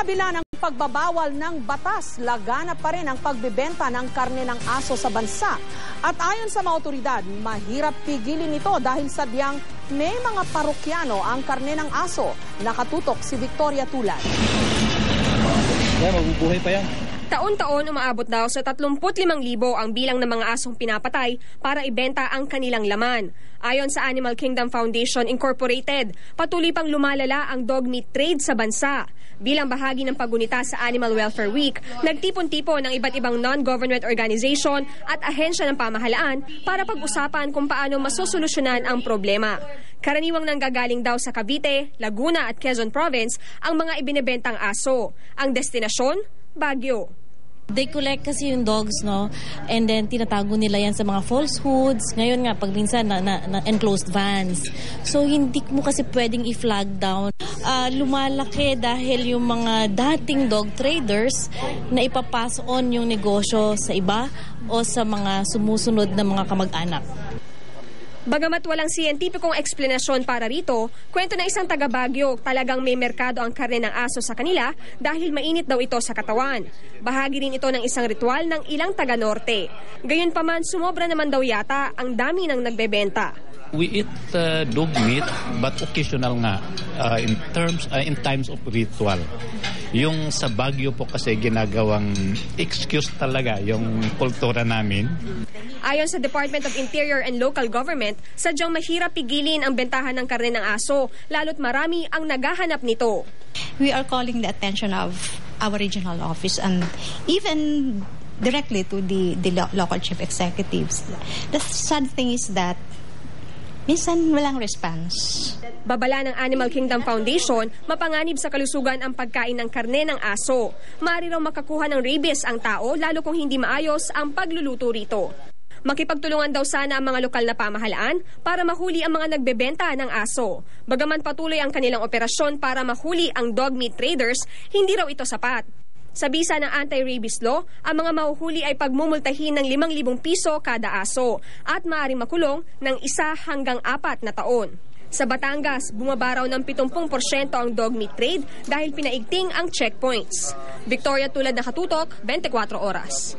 Sa kabila ng pagbabawal ng batas, laganap pa rin ang pagbebenta ng karne ng aso sa bansa. At ayon sa mga otoridad, mahirap pigilin ito dahil sadyang may mga parokyano ang karne ng aso. Nakatutok si Victoria Tulad. Mabubuhay pa yan. Taon-taon umaabot daw sa 35,000 ang bilang ng mga asong pinapatay para ibenta ang kanilang laman. Ayon sa Animal Kingdom Foundation Incorporated, patuloy pang lumalala ang dog meat trade sa bansa. Bilang bahagi ng paggunita sa Animal Welfare Week, nagtipon-tipon ng iba't ibang non-government organization at ahensya ng pamahalaan para pag-usapan kung paano masusolusyonan ang problema. Karaniwang nanggagaling daw sa Cavite, Laguna at Quezon Province ang mga ibinebentang aso. Ang destinasyon, Baguio. They collect kasi yung dogs, no? And then tinatago nila yan sa mga falsehoods. Ngayon nga, pag minsan na enclosed vans. So hindi mo kasi pwedeng i-flag down. Lumalaki dahil yung mga dating dog traders na ipapass on yung negosyo sa iba o sa mga sumusunod na mga kamag-anak. Bagamat walang siyentipikong eksplanasyon para rito, kwento ng isang taga Baguio, talagang may merkado ang karne ng aso sa kanila dahil mainit daw ito sa katawan. Bahagi rin ito ng isang ritual ng ilang taga Norte. Gayunpaman, sumobra naman daw yata ang dami ng nagbebenta. We eat dog meat but occasional nga in times of ritual. Yung sa Baguio po kasi ginagawang excuse talaga yung kultura namin. Ayon sa Department of Interior and Local Government, sadyang mahirap pigilin ang bentahan ng karne ng aso, lalo't marami ang naghahanap nito. We are calling the attention of our regional office and even directly to the local chief executives. The sad thing is that minsan walang response. Babala ng Animal Kingdom Foundation, mapanganib sa kalusugan ang pagkain ng karne ng aso. Maaari raw makakuha ng rabies ang tao lalo kung hindi maayos ang pagluluto rito. Makipagtulungan daw sana ang mga lokal na pamahalaan para mahuli ang mga nagbebenta ng aso. Bagaman patuloy ang kanilang operasyon para mahuli ang dog meat traders, hindi raw ito sapat. Sa bisa ng anti-rabies law, ang mga mahuhuli ay pagmumultahin ng 5,000 piso kada aso at maaaring makulong ng 1 hanggang 4 na taon. Sa Batangas, bumaba raw ng 70% ang dog meat trade dahil pinaigting ang checkpoints. Victoria Tulad, Nakatutok, 24 Oras.